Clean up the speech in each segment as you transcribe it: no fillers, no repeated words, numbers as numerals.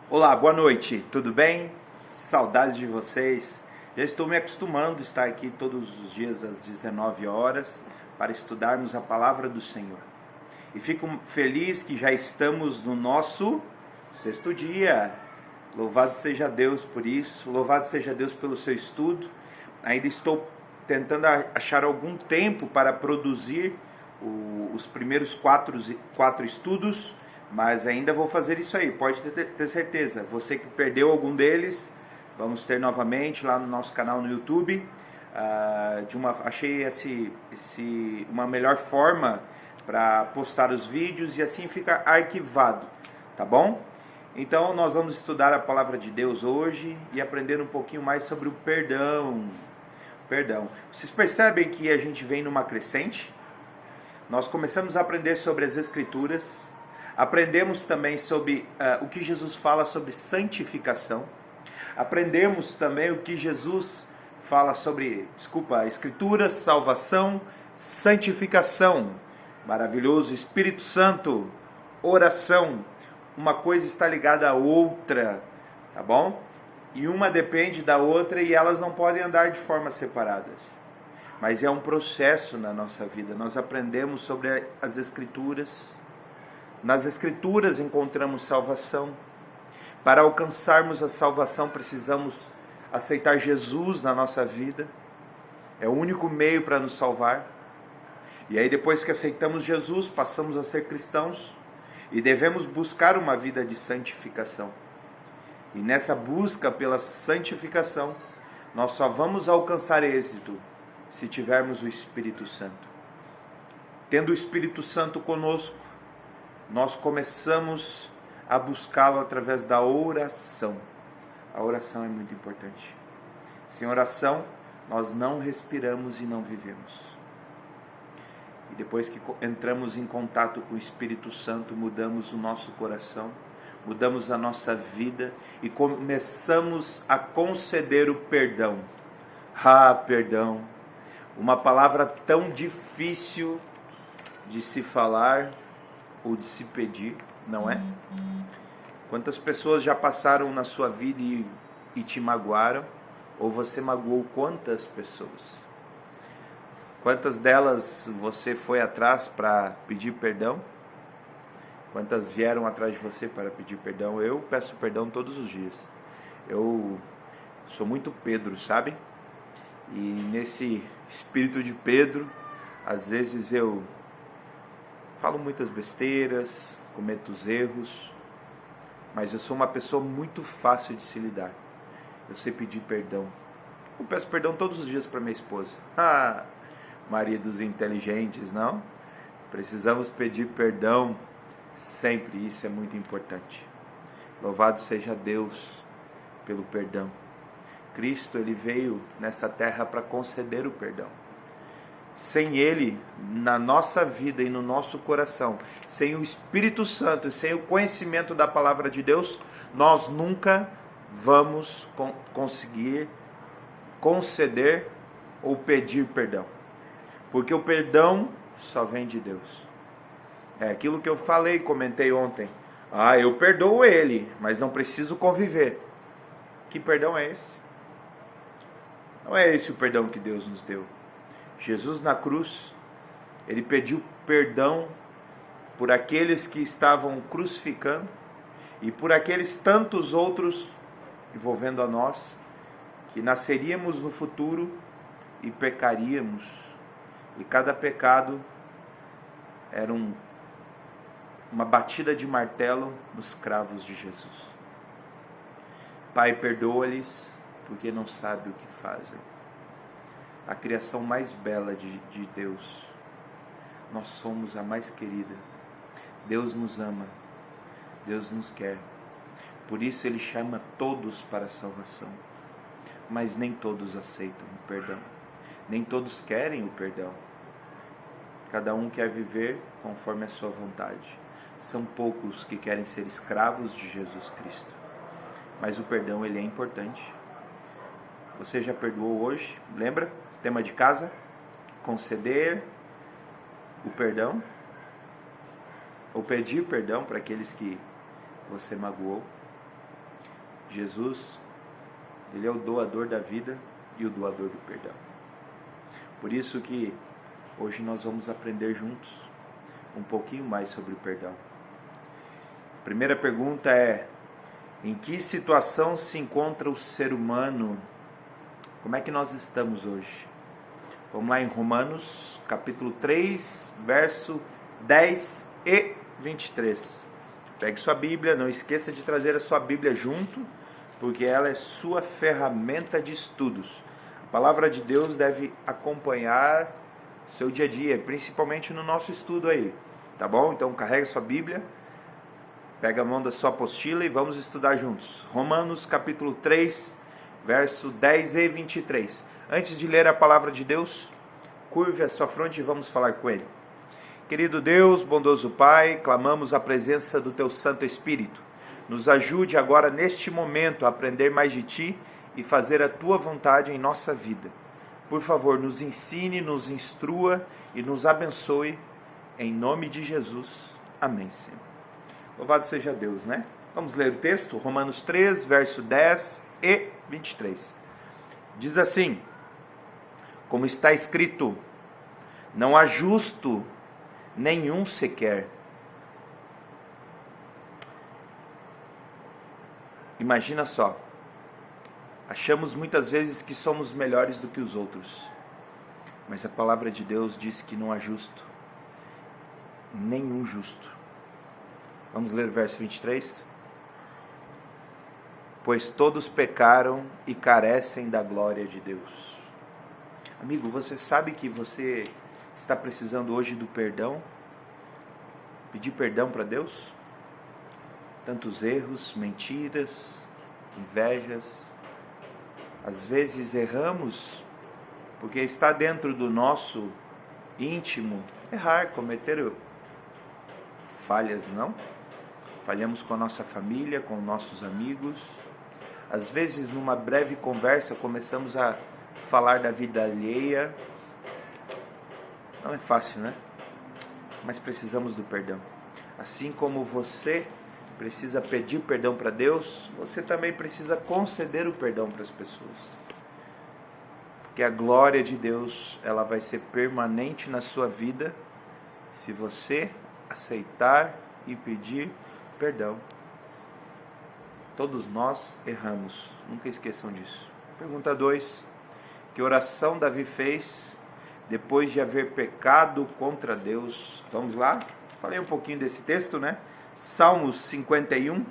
Olá, boa noite, tudo bem? Saudades de vocês. Já estou me acostumando a estar aqui todos os dias às 19 horas para estudarmos a palavra do Senhor. E fico feliz que já estamos no nosso sexto dia. Louvado seja Deus por isso, louvado seja Deus pelo seu estudo. Ainda estou tentando achar algum tempo para produzir os primeiros quatro estudos, mas ainda vou fazer isso aí, pode ter certeza. Você que perdeu algum deles, vamos ter novamente lá no nosso canal no YouTube. Achei uma melhor forma para postar os vídeos e assim fica arquivado, tá bom? Então nós vamos estudar a palavra de Deus hoje e aprender um pouquinho mais sobre o perdão. Perdão. Vocês percebem que a gente vem numa crescente? Nós começamos a aprender sobre as Escrituras, aprendemos também sobre o que Jesus fala sobre santificação, aprendemos também o que Jesus fala sobre, Escrituras, salvação, santificação, maravilhoso, Espírito Santo, oração. Uma coisa está ligada à outra, tá bom? E uma depende da outra e elas não podem andar de formas separadas. Mas é um processo na nossa vida. Nós aprendemos sobre as Escrituras. Nas Escrituras encontramos salvação. Para alcançarmos a salvação precisamos aceitar Jesus na nossa vida. É o único meio para nos salvar. E aí depois que aceitamos Jesus, passamos a ser cristãos e devemos buscar uma vida de santificação. E nessa busca pela santificação, nós só vamos alcançar êxito se tivermos o Espírito Santo. Tendo o Espírito Santo conosco, nós começamos a buscá-lo através da oração. A oração é muito importante. Sem oração, nós não respiramos e não vivemos. E depois que entramos em contato com o Espírito Santo, mudamos o nosso coração, mudamos a nossa vida e começamos a conceder o perdão. Perdão. Uma palavra tão difícil de se falar ou de se pedir, não é? Quantas pessoas já passaram na sua vida e te magoaram? Ou você magoou quantas pessoas? Quantas delas você foi atrás para pedir perdão? Quantas vieram atrás de você para pedir perdão? Eu peço perdão todos os dias. Eu sou muito Pedro, sabe? E nesse espírito de Pedro, às vezes eu falo muitas besteiras, cometo os erros, mas eu sou uma pessoa muito fácil de se lidar. Eu sei pedir perdão. Eu peço perdão todos os dias para minha esposa. Maridos inteligentes, não? Precisamos pedir perdão sempre, isso é muito importante. Louvado seja Deus pelo perdão. Cristo, ele veio nessa terra para conceder o perdão. Sem ele, na nossa vida e no nosso coração, sem o Espírito Santo, sem o conhecimento da palavra de Deus, nós nunca vamos conseguir conceder ou pedir perdão. Porque o perdão só vem de Deus. É aquilo que eu falei, comentei ontem. Eu perdoo ele, mas não preciso conviver. Que perdão é esse? Não é esse o perdão que Deus nos deu. Jesus na cruz, ele pediu perdão por aqueles que estavam crucificando e por aqueles tantos outros envolvendo a nós, que nasceríamos no futuro e pecaríamos. E cada pecado era uma batida de martelo nos cravos de Jesus. Pai, perdoa-lhes, porque não sabem o que fazem. A criação mais bela de Deus. Nós somos a mais querida. Deus nos ama. Deus nos quer. Por isso ele chama todos para a salvação. Mas nem todos aceitam o perdão. Nem todos querem o perdão. Cada um quer viver conforme a sua vontade. São poucos que querem ser escravos de Jesus Cristo. Mas o perdão, ele é importante. Você já perdoou hoje? Lembra? Tema de casa? Conceder o perdão. Ou pedir perdão para aqueles que você magoou. Jesus, Ele é o doador da vida e o doador do perdão. Por isso que hoje nós vamos aprender juntos um pouquinho mais sobre o perdão. A primeira pergunta é: em que situação se encontra o ser humano? Como é que nós estamos hoje? Vamos lá em Romanos, capítulo 3, verso 10 e 23. Pegue sua Bíblia, não esqueça de trazer a sua Bíblia junto, porque ela é sua ferramenta de estudos. A palavra de Deus deve acompanhar seu dia a dia, principalmente no nosso estudo aí, tá bom? Então carrega sua Bíblia, pega a mão da sua apostila e vamos estudar juntos. Romanos capítulo 3, verso 10 e 23. Antes de ler a palavra de Deus, curve a sua fronte e vamos falar com Ele. Querido Deus, bondoso Pai, clamamos a presença do Teu Santo Espírito. Nos ajude agora neste momento a aprender mais de Ti e fazer a Tua vontade em nossa vida. Por favor, nos ensine, nos instrua e nos abençoe. Em nome de Jesus. Amém, Senhor. Louvado seja Deus, né? Vamos ler o texto, Romanos 3, verso 10 e 23. Diz assim: como está escrito, não há justo nenhum sequer. Imagina só, achamos muitas vezes que somos melhores do que os outros, mas a palavra de Deus diz que não há justo, nenhum justo. Vamos ler o verso 23? Pois todos pecaram e carecem da glória de Deus. Amigo, você sabe que você está precisando hoje do perdão? Pedir perdão para Deus? Tantos erros, mentiras, invejas. Às vezes erramos porque está dentro do nosso íntimo errar, cometer falhas, não? Falhamos com a nossa família, com nossos amigos. Às vezes, numa breve conversa, começamos a falar da vida alheia. Não é fácil, né? Mas precisamos do perdão. Assim como você precisa pedir perdão para Deus, você também precisa conceder o perdão para as pessoas. Porque a glória de Deus, ela vai ser permanente na sua vida se você aceitar e pedir perdão. Todos nós erramos, nunca esqueçam disso. Pergunta 2. Que oração Davi fez depois de haver pecado contra Deus? Vamos lá? Falei um pouquinho desse texto, né? Salmos 51.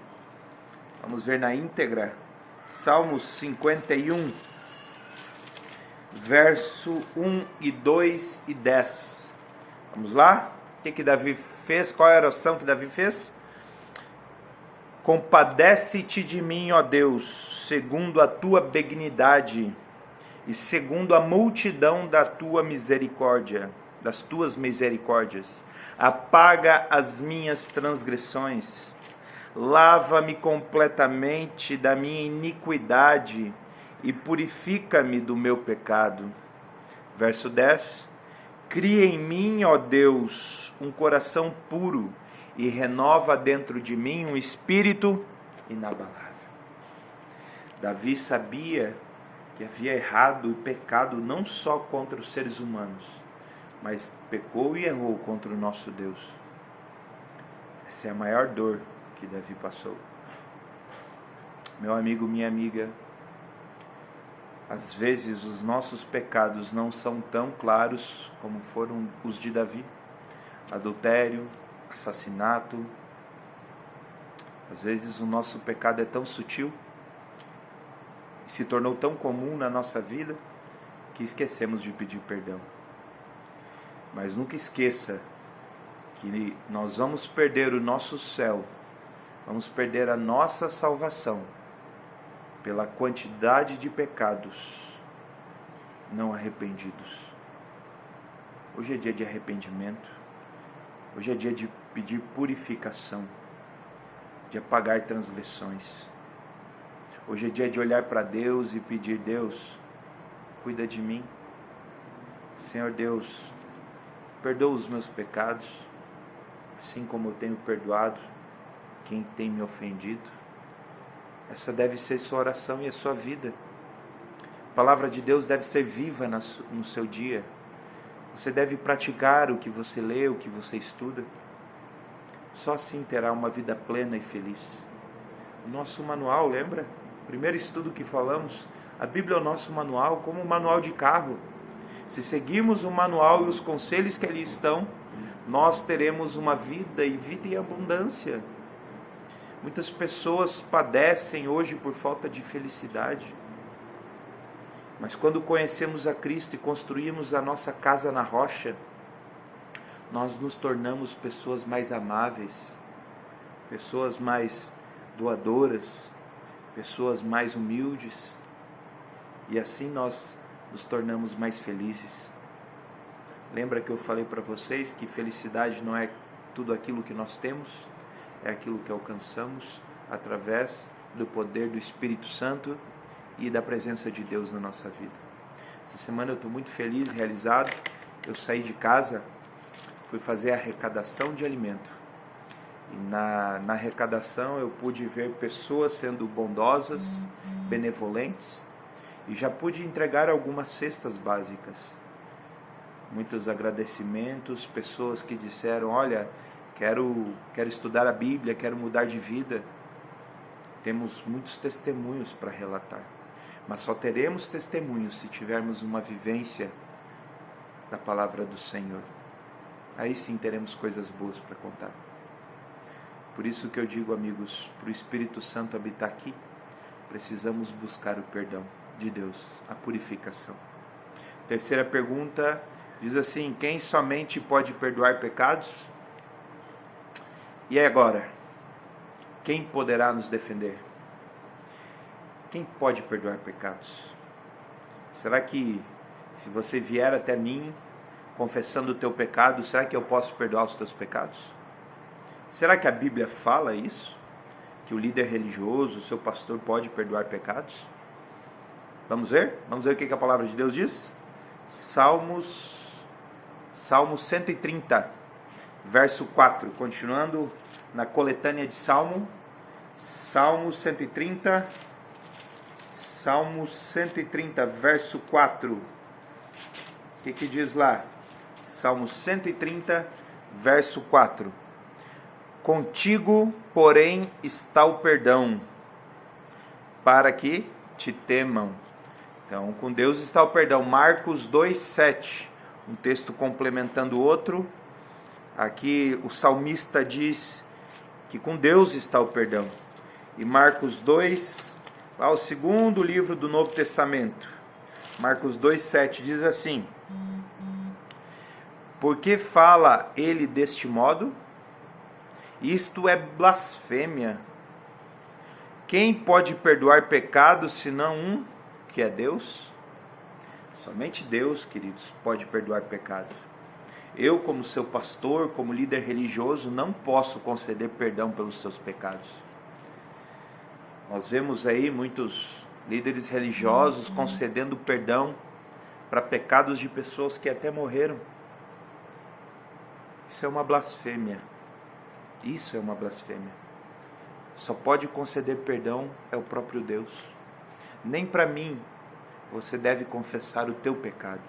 Vamos ver na íntegra. Salmos 51, verso 1 e 2 e 10. Vamos lá? O que Davi fez? Qual é a oração que Davi fez? Compadece-te de mim, ó Deus, segundo a tua benignidade e segundo a multidão da tua misericórdia, das tuas misericórdias. Apaga as minhas transgressões, lava-me completamente da minha iniquidade e purifica-me do meu pecado. Verso 10. Cria em mim, ó Deus, um coração puro e renova dentro de mim um espírito inabalável. Davi sabia que havia errado e pecado não só contra os seres humanos, mas pecou e errou contra o nosso Deus. Essa é a maior dor que Davi passou. Meu amigo, minha amiga, às vezes os nossos pecados não são tão claros como foram os de Davi. Adultério, assassinato. Às vezes o nosso pecado é tão sutil e se tornou tão comum na nossa vida que esquecemos de pedir perdão. Mas nunca esqueça que nós vamos perder o nosso céu, vamos perder a nossa salvação pela quantidade de pecados não arrependidos. Hoje é dia de arrependimento, hoje é dia de pedir purificação, de apagar transgressões. Hoje é dia de olhar para Deus e pedir: Deus, cuida de mim. Senhor Deus, perdoa os meus pecados, assim como eu tenho perdoado quem tem me ofendido. É Essa deve ser sua oração e a sua vida. A palavra de Deus deve ser viva no seu dia. Você deve praticar o que você lê, o que você estuda. Só assim terá uma vida plena e feliz. O nosso manual, lembra? O primeiro estudo que falamos, a Bíblia é o nosso manual, como um manual de carro. Se seguirmos o manual e os conselhos que ali estão, nós teremos uma vida e vida em abundância. Muitas pessoas padecem hoje por falta de felicidade. Mas quando conhecemos a Cristo e construímos a nossa casa na rocha, nós nos tornamos pessoas mais amáveis, pessoas mais doadoras, pessoas mais humildes, e assim nós nos tornamos mais felizes. Lembra que eu falei para vocês que felicidade não é tudo aquilo que nós temos, é aquilo que alcançamos através do poder do Espírito Santo e da presença de Deus na nossa vida. Essa semana eu estou muito feliz e realizado. Eu saí de casa, fui fazer a arrecadação de alimento. E na arrecadação eu pude ver pessoas sendo bondosas, benevolentes, e já pude entregar algumas cestas básicas. Muitos agradecimentos, pessoas que disseram, olha, quero estudar a Bíblia, quero mudar de vida. Temos muitos testemunhos para relatar. Mas só teremos testemunhos se tivermos uma vivência da palavra do Senhor. Aí sim teremos coisas boas para contar. Por isso que eu digo, amigos, para o Espírito Santo habitar aqui, precisamos buscar o perdão de Deus, a purificação. Terceira pergunta diz assim, quem somente pode perdoar pecados? E agora? Quem poderá nos defender? Quem pode perdoar pecados? Será que se você vier até mim confessando o teu pecado, será que eu posso perdoar os teus pecados? Será que a Bíblia fala isso? Que o líder religioso, o seu pastor pode perdoar pecados? Vamos ver? Vamos ver o que a palavra de Deus diz? Salmo 130, verso 4. Continuando na coletânea de Salmo 130, verso 4. O que diz lá? Salmo 130, verso 4. Contigo, porém, está o perdão, para que te temam. Então, com Deus está o perdão. Marcos 2:7, um texto complementando o outro. Aqui o salmista diz que com Deus está o perdão. E Marcos 2, lá o segundo livro do Novo Testamento, Marcos 2:7 diz assim: por que fala ele deste modo? Isto é blasfêmia. Quem pode perdoar pecados senão um, que é Deus? Somente Deus, queridos, pode perdoar pecado. Eu, como seu pastor, como líder religioso, não posso conceder perdão pelos seus pecados. Nós vemos aí muitos líderes religiosos concedendo perdão para pecados de pessoas que até morreram. Isso é uma blasfêmia. Isso é uma blasfêmia. Só pode conceder perdão é o próprio Deus. Nem para mim você deve confessar o teu pecado.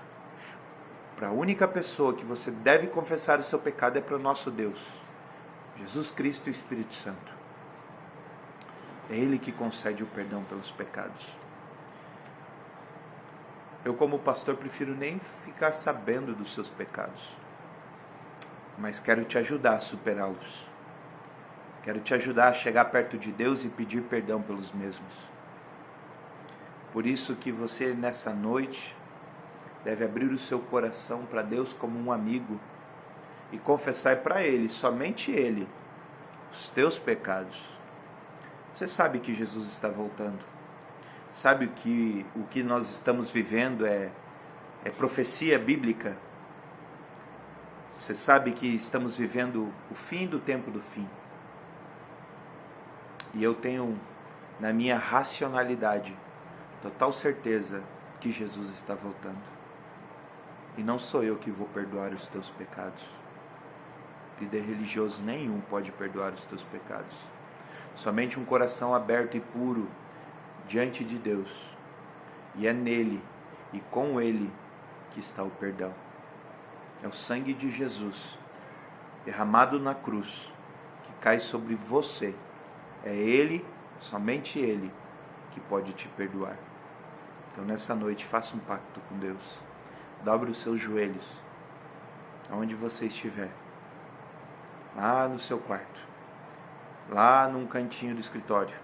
Para a única pessoa que você deve confessar o seu pecado é para o nosso Deus, Jesus Cristo e o Espírito Santo. É Ele que concede o perdão pelos pecados. Eu, como pastor, prefiro nem ficar sabendo dos seus pecados, mas quero te ajudar a superá-los. Quero te ajudar a chegar perto de Deus e pedir perdão pelos mesmos. Por isso que você, nessa noite, deve abrir o seu coração para Deus como um amigo e confessar para Ele, somente Ele, os teus pecados. Você sabe que Jesus está voltando. Sabe que o que nós estamos vivendo é profecia bíblica. Você sabe que estamos vivendo o fim do tempo do fim. E eu tenho, na minha racionalidade, total certeza que Jesus está voltando. E não sou eu que vou perdoar os teus pecados. Líder religioso nenhum pode perdoar os teus pecados. Somente um coração aberto e puro diante de Deus. E é nele e com ele que está o perdão. É o sangue de Jesus derramado na cruz que cai sobre você. É ele, somente ele, que pode te perdoar. Então nessa noite faça um pacto com Deus. Dobre os seus joelhos, aonde você estiver. Lá no seu quarto, lá num cantinho do escritório,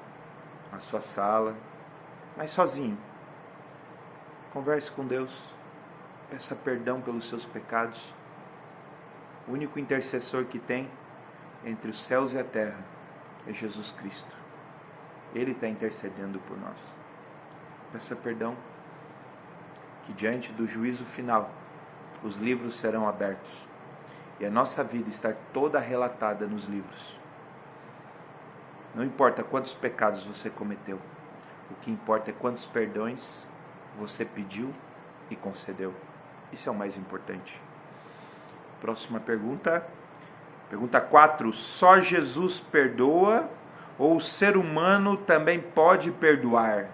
na sua sala, mas sozinho. Converse com Deus, peça perdão pelos seus pecados. O único intercessor que tem entre os céus e a terra é Jesus Cristo. Ele está intercedendo por nós. Peça perdão, que diante do juízo final, os livros serão abertos e a nossa vida estar toda relatada nos livros. Não importa quantos pecados você cometeu, o que importa é quantos perdões você pediu e concedeu. Isso é o mais importante. Próxima pergunta. Pergunta 4. Só Jesus perdoa ou o ser humano também pode perdoar?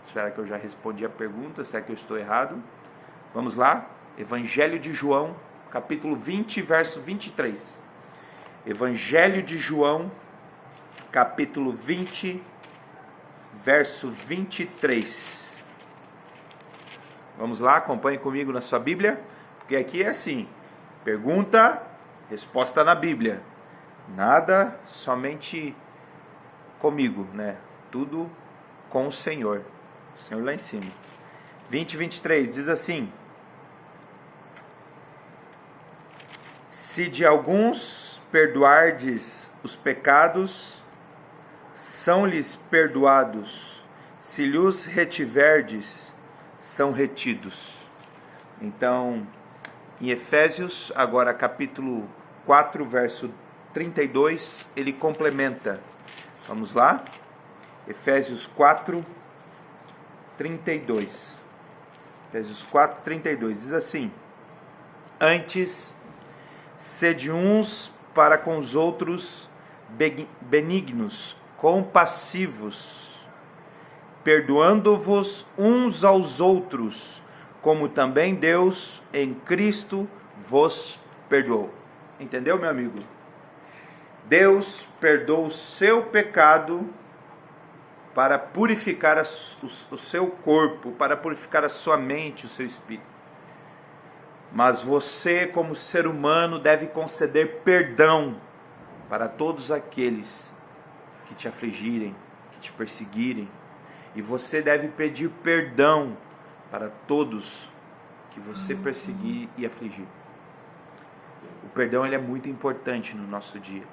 Será que eu já respondi a pergunta? Será que eu estou errado? Vamos lá. Evangelho de João, capítulo 20, verso 23. Evangelho de João, capítulo 20, verso 23. Vamos lá, acompanhe comigo na sua Bíblia, porque aqui é assim: pergunta, resposta na Bíblia. Nada somente comigo, né? Tudo com o Senhor lá em cima. 20, 23 diz assim: se de alguns perdoardes os pecados, são-lhes perdoados; se lhes retiverdes, são retidos. Então, em Efésios, agora capítulo 4, verso 32, ele complementa. Vamos lá? Efésios 4, 32. Efésios 4, 32 diz assim: antes, sede uns para com os outros benignos, compassivos, perdoando-vos uns aos outros, como também Deus em Cristo vos perdoou. Entendeu, meu amigo? Deus perdoou o seu pecado para purificar o seu corpo, para purificar a sua mente, o seu espírito. Mas você, como ser humano, deve conceder perdão para todos aqueles que te afligirem, que te perseguirem. E você deve pedir perdão para todos que você perseguir e afligir. O perdão ele é muito importante no nosso dia.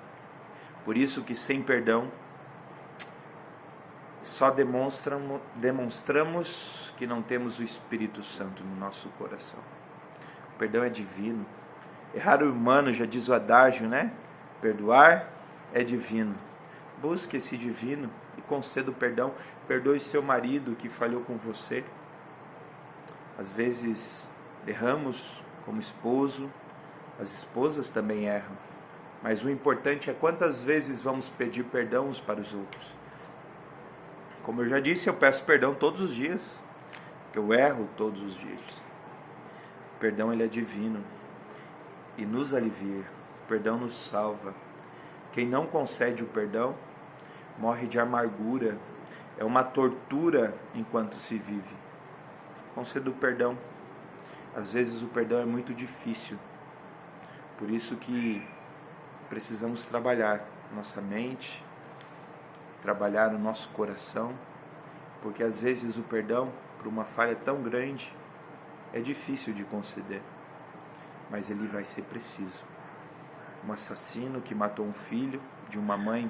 Por isso que sem perdão, só demonstramos que não temos o Espírito Santo no nosso coração. O perdão é divino. É raro humano, já diz o adágio, né? Perdoar é divino. Busque esse divino e conceda o perdão. Perdoe seu marido que falhou com você. Às vezes erramos como esposo, as esposas também erram. Mas o importante é quantas vezes vamos pedir perdão uns para os outros. Como eu já disse, eu peço perdão todos os dias, porque eu erro todos os dias. O perdão ele é divino e nos alivia. O perdão nos salva. Quem não concede o perdão morre de amargura. É uma tortura enquanto se vive. Conceda o perdão. Às vezes o perdão é muito difícil. Por isso que precisamos trabalhar nossa mente, trabalhar o nosso coração, porque às vezes o perdão, por uma falha tão grande, é difícil de conceder, mas ele vai ser preciso. Um assassino que matou um filho de uma mãe,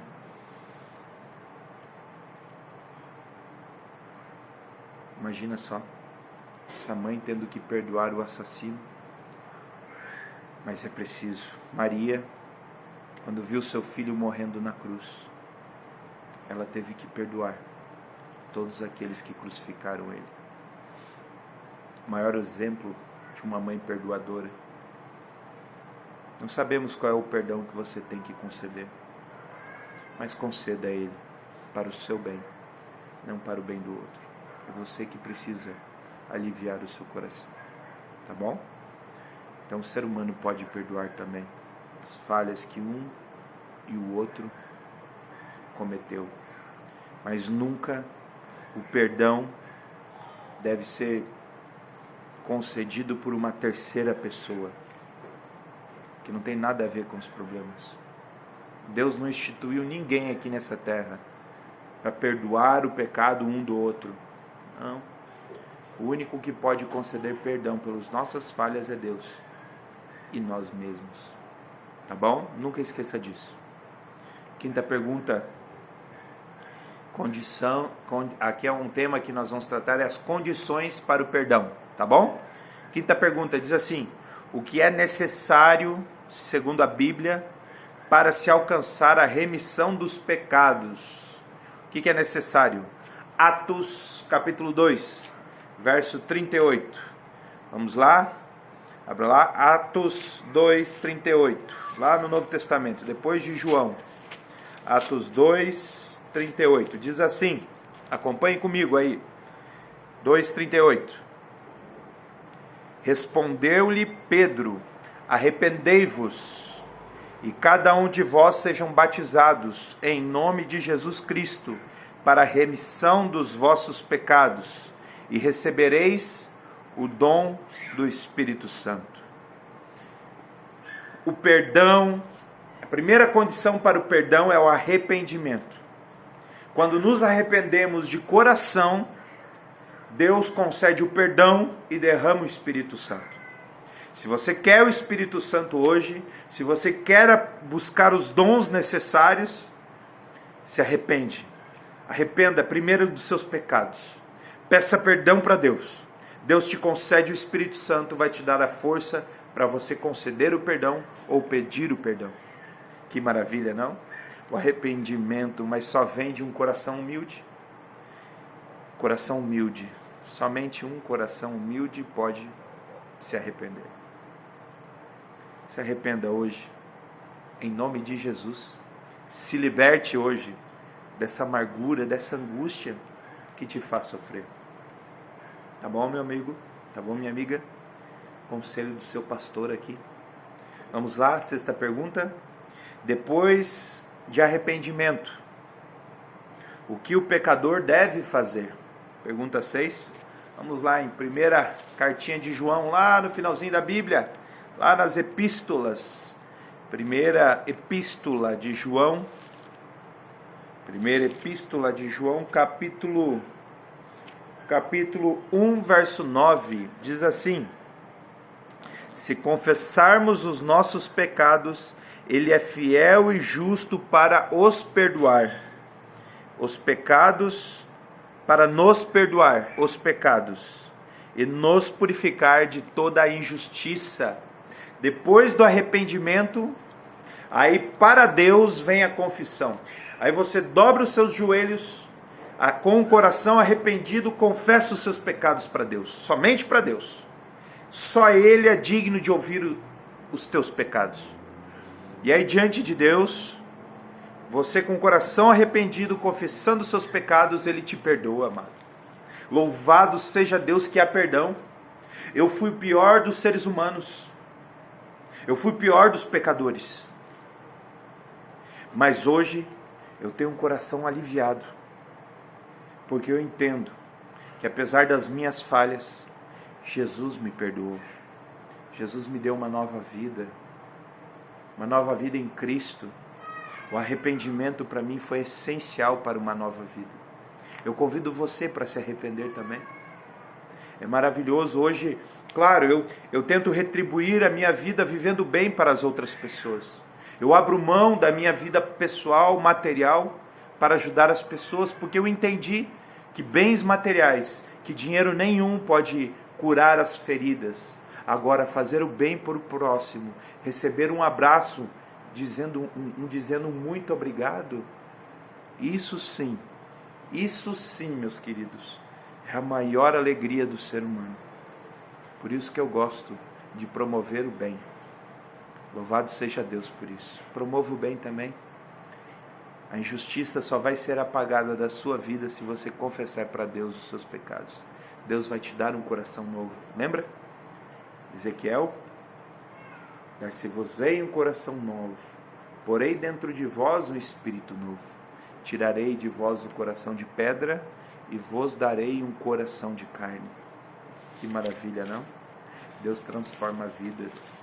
imagina só, essa mãe tendo que perdoar o assassino, mas é preciso. Maria, quando viu seu filho morrendo na cruz, ela teve que perdoar todos aqueles que crucificaram ele. O maior exemplo de uma mãe perdoadora. Não sabemos qual é o perdão que você tem que conceder, mas conceda a Ele para o seu bem, não para o bem do outro. É você que precisa aliviar o seu coração, tá bom? Então o ser humano pode perdoar também as falhas que um e o outro cometeu, mas nunca o perdão deve ser concedido por uma terceira pessoa, que não tem nada a ver com os problemas. Deus não instituiu ninguém aqui nessa terra para perdoar o pecado um do outro. Não. O único que pode conceder perdão pelas nossas falhas é Deus e nós mesmos. Tá bom? Nunca esqueça disso. Quinta pergunta. Aqui é um tema que nós vamos tratar, é as condições para o perdão. Tá bom? Quinta pergunta diz assim: o que é necessário, segundo a Bíblia, para se alcançar a remissão dos pecados? O que é necessário? Atos capítulo 2, verso 38. Vamos lá? Abra lá, Atos 2, 38. Lá no Novo Testamento, depois de João. Atos 2, 38. Diz assim, acompanhe comigo aí. 2, 38. Respondeu-lhe Pedro: arrependei-vos, e cada um de vós sejam batizados em nome de Jesus Cristo, para a remissão dos vossos pecados, e recebereis o dom do Espírito Santo. O perdão, a primeira condição para o perdão é o arrependimento. Quando nos arrependemos de coração, Deus concede o perdão e derrama o Espírito Santo. Se você quer o Espírito Santo hoje, se você quer buscar os dons necessários, se arrepende. Arrependa primeiro dos seus pecados. Peça perdão para Deus. Deus te concede o Espírito Santo, vai te dar a força para você conceder o perdão ou pedir o perdão. Que maravilha, não? O arrependimento, mas só vem de um coração humilde. Coração humilde. Somente um coração humilde pode se arrepender. Se arrependa hoje, em nome de Jesus. Se liberte hoje dessa amargura, dessa angústia que te faz sofrer. Tá bom, meu amigo? Tá bom, minha amiga? Conselho do seu pastor aqui. Vamos lá, sexta pergunta. Depois de arrependimento, o que o pecador deve fazer? Pergunta 6. Vamos lá, em primeira cartinha de João, lá no finalzinho da Bíblia, lá nas epístolas. Primeira epístola de João, capítulo 1, verso 9, diz assim: se confessarmos os nossos pecados, Ele é fiel e justo para os perdoar. Os pecados, para nos perdoar os pecados e nos purificar de toda a injustiça. Depois do arrependimento, aí para Deus vem a confissão. Aí você dobra os seus joelhos, com o coração arrependido, confessa os seus pecados para Deus, somente para Deus. Só Ele é digno de ouvir os teus pecados. E aí diante de Deus, você com o coração arrependido, confessando os seus pecados, Ele te perdoa, amado. Louvado seja Deus que há perdão. Eu fui o pior dos seres humanos. Eu fui o pior dos pecadores. Mas hoje eu tenho um coração aliviado. Porque eu entendo que apesar das minhas falhas, Jesus me perdoou. Jesus me deu uma nova vida. Uma nova vida em Cristo. O arrependimento para mim foi essencial para uma nova vida. Eu convido você para se arrepender também. É maravilhoso. Hoje, claro, eu tento retribuir a minha vida vivendo bem para as outras pessoas. Eu abro mão da minha vida pessoal, material, para ajudar as pessoas, porque eu entendi que bens materiais, que dinheiro nenhum pode curar as feridas. Agora, fazer o bem por o próximo, receber um abraço, dizendo muito obrigado, isso sim, meus queridos, é a maior alegria do ser humano. Por isso que eu gosto de promover o bem. Louvado seja Deus por isso. Promova o bem também. A injustiça só vai ser apagada da sua vida se você confessar para Deus os seus pecados. Deus vai te dar um coração novo. Lembra? Ezequiel: dar-se-vos-ei um coração novo, porei dentro de vós um espírito novo. Tirarei de vós o coração de pedra e vos darei um coração de carne. Que maravilha, não? Deus transforma vidas.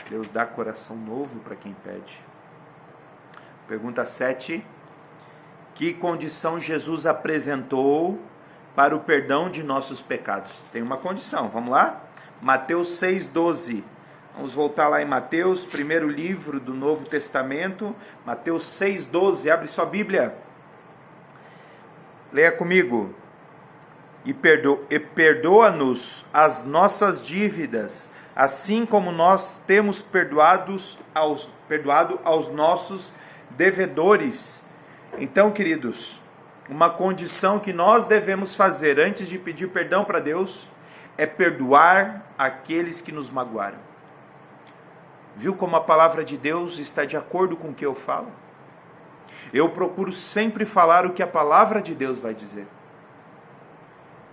Deus dá coração novo para quem pede. Pergunta 7. Que condição Jesus apresentou para o perdão de nossos pecados? Tem uma condição, vamos lá? Mateus 6,12. Vamos voltar lá em Mateus, primeiro livro do Novo Testamento. Mateus 6,12. Abre sua Bíblia. Leia comigo. E perdoa-nos as nossas dívidas, assim como nós temos perdoado aos nossos devedores. Então, queridos, uma condição que nós devemos fazer antes de pedir perdão para Deus é perdoar aqueles que nos magoaram. Viu como a palavra de Deus está de acordo com o que eu falo? Eu procuro sempre falar o que a palavra de Deus vai dizer.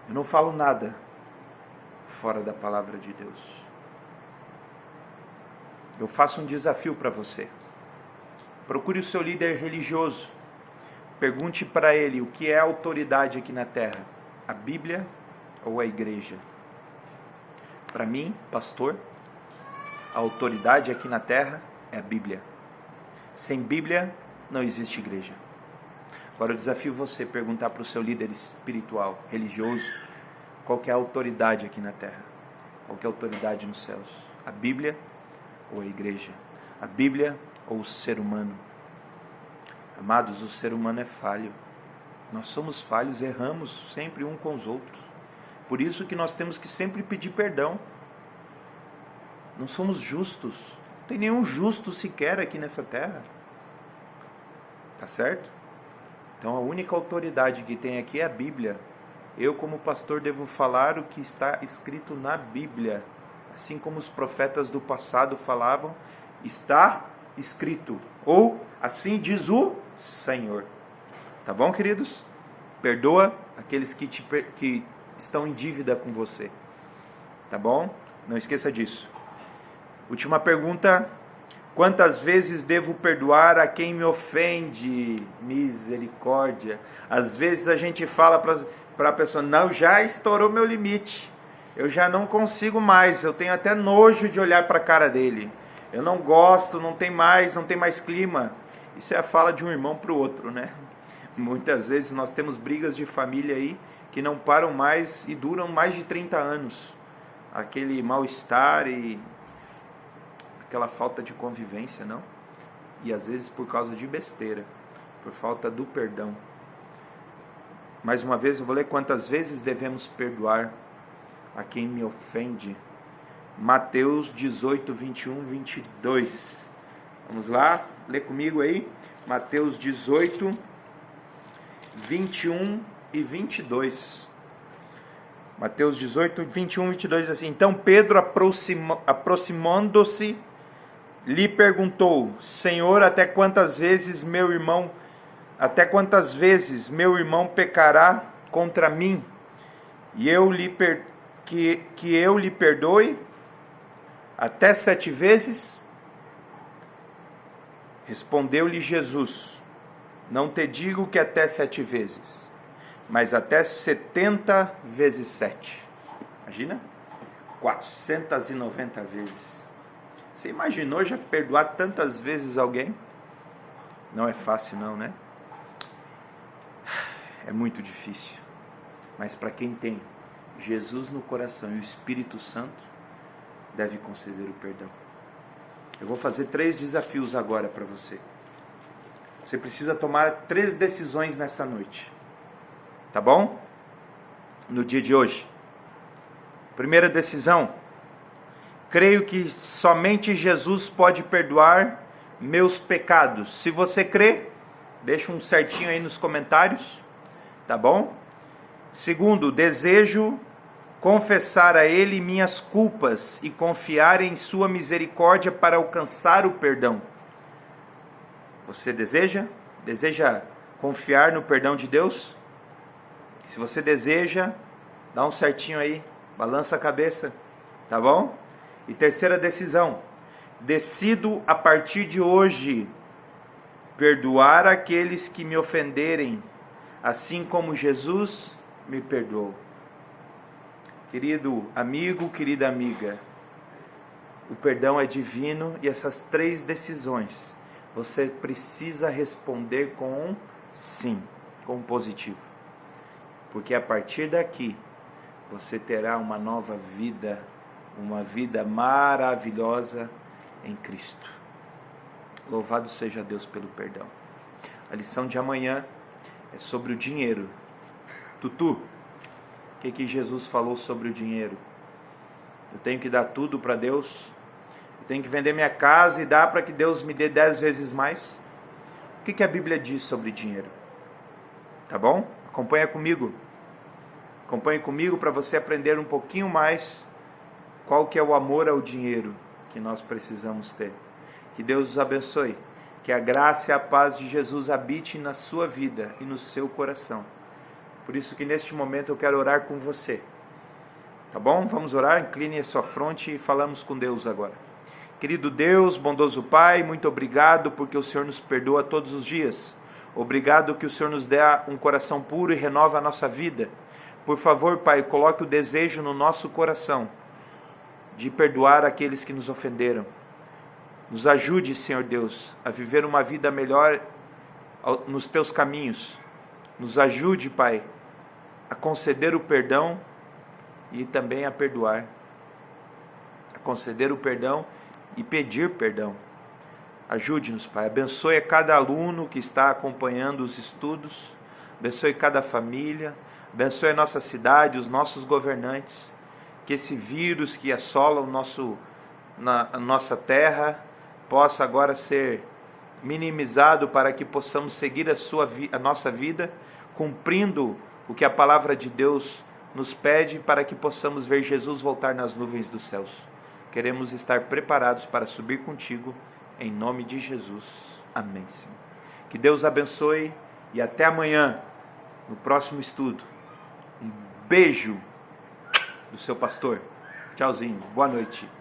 Eu não falo nada fora da palavra de Deus. Eu faço um desafio para você. Procure o seu líder religioso. Pergunte para ele o que é autoridade aqui na terra: a Bíblia ou a igreja? Para mim, pastor, a autoridade aqui na terra é a Bíblia. Sem Bíblia não existe igreja. Agora eu desafio você a perguntar para o seu líder espiritual, religioso, qual que é a autoridade aqui na terra? Qual que é a autoridade nos céus? A Bíblia ou a igreja? A Bíblia ou o ser humano? Amados, o ser humano é falho. Nós somos falhos, erramos sempre um com os outros. Por isso que nós temos que sempre pedir perdão. Não somos justos. Não tem nenhum justo sequer aqui nessa terra. Tá certo? Então a única autoridade que tem aqui é a Bíblia. Eu, como pastor, devo falar o que está escrito na Bíblia. Assim como os profetas do passado falavam, está escrito. Ou, assim diz o Senhor. Tá bom, queridos? Perdoa aqueles que estão em dívida com você. Tá bom? Não esqueça disso. Última pergunta. Quantas vezes devo perdoar a quem me ofende? Misericórdia. Às vezes a gente fala para a pessoa: não, já estourou meu limite. Eu já não consigo mais. Eu tenho até nojo de olhar para a cara dele. Eu não gosto, não tem mais clima. Isso é a fala de um irmão para o outro, né? Muitas vezes nós temos brigas de família aí que não param mais e duram mais de 30 anos. Aquele mal-estar e aquela falta de convivência, não? E às vezes por causa de besteira, por falta do perdão. Mais uma vez eu vou ler: quantas vezes devemos perdoar a quem me ofende? Mateus 18, 21, 22. Vamos lá, lê comigo aí. Mateus 18, 21 e 22. Mateus 18, 21 e 22, assim: então Pedro, aproximando-se, lhe perguntou: Senhor, até quantas vezes meu irmão pecará contra mim e que eu lhe perdoe? Até 7 vezes? Respondeu-lhe Jesus: não te digo que até 7 vezes, mas até 70 vezes 7. Imagina? 490 vezes. Você imaginou já perdoar tantas vezes alguém? Não é fácil não, né? É muito difícil. Mas para quem tem Jesus no coração e o Espírito Santo, deve conceder o perdão. Eu vou fazer 3 desafios agora para você. Você precisa tomar 3 decisões nessa noite. Tá bom? No dia de hoje. Primeira decisão: creio que somente Jesus pode perdoar meus pecados. Se você crê, deixa um certinho aí nos comentários, tá bom? Segundo, desejo confessar a Ele minhas culpas e confiar em sua misericórdia para alcançar o perdão. Você deseja? Deseja confiar no perdão de Deus? Se você deseja, dá um certinho aí, balança a cabeça, tá bom? E terceira decisão: decido a partir de hoje perdoar aqueles que me ofenderem, assim como Jesus me perdoou. Querido amigo, querida amiga, o perdão é divino e essas 3 decisões você precisa responder com um sim, com um positivo. Porque a partir daqui você terá uma nova vida, uma vida maravilhosa em Cristo. Louvado seja Deus pelo perdão. A lição de amanhã é sobre o dinheiro. Tutu, o que Jesus falou sobre o dinheiro? Eu tenho que dar tudo para Deus? Eu tenho que vender minha casa e dar para que Deus me dê 10 vezes mais? O que a Bíblia diz sobre dinheiro? Tá bom? Acompanha comigo. Acompanhe comigo para você aprender um pouquinho mais qual que é o amor ao dinheiro que nós precisamos ter. Que Deus os abençoe. Que a graça e a paz de Jesus habite na sua vida e no seu coração. Por isso que neste momento eu quero orar com você. Tá bom? Vamos orar? Incline a sua fronte e falamos com Deus agora. Querido Deus, bondoso Pai, muito obrigado porque o Senhor nos perdoa todos os dias. Obrigado que o Senhor nos dê um coração puro e renova a nossa vida. Por favor, Pai, coloque o desejo no nosso coração de perdoar aqueles que nos ofenderam. Nos ajude, Senhor Deus, a viver uma vida melhor nos teus caminhos. Nos ajude, Pai, a conceder o perdão e também a perdoar. A conceder o perdão e pedir perdão. Ajude-nos, Pai. Abençoe a cada aluno que está acompanhando os estudos. Abençoe cada família. Abençoe a nossa cidade, os nossos governantes. Que esse vírus que assola a nossa terra possa agora ser minimizado para que possamos seguir a nossa vida, cumprindo o que a palavra de Deus nos pede para que possamos ver Jesus voltar nas nuvens dos céus. Queremos estar preparados para subir contigo, em nome de Jesus. Amém, Senhor. Que Deus abençoe e até amanhã, no próximo estudo. Um beijo do seu pastor. Tchauzinho, boa noite.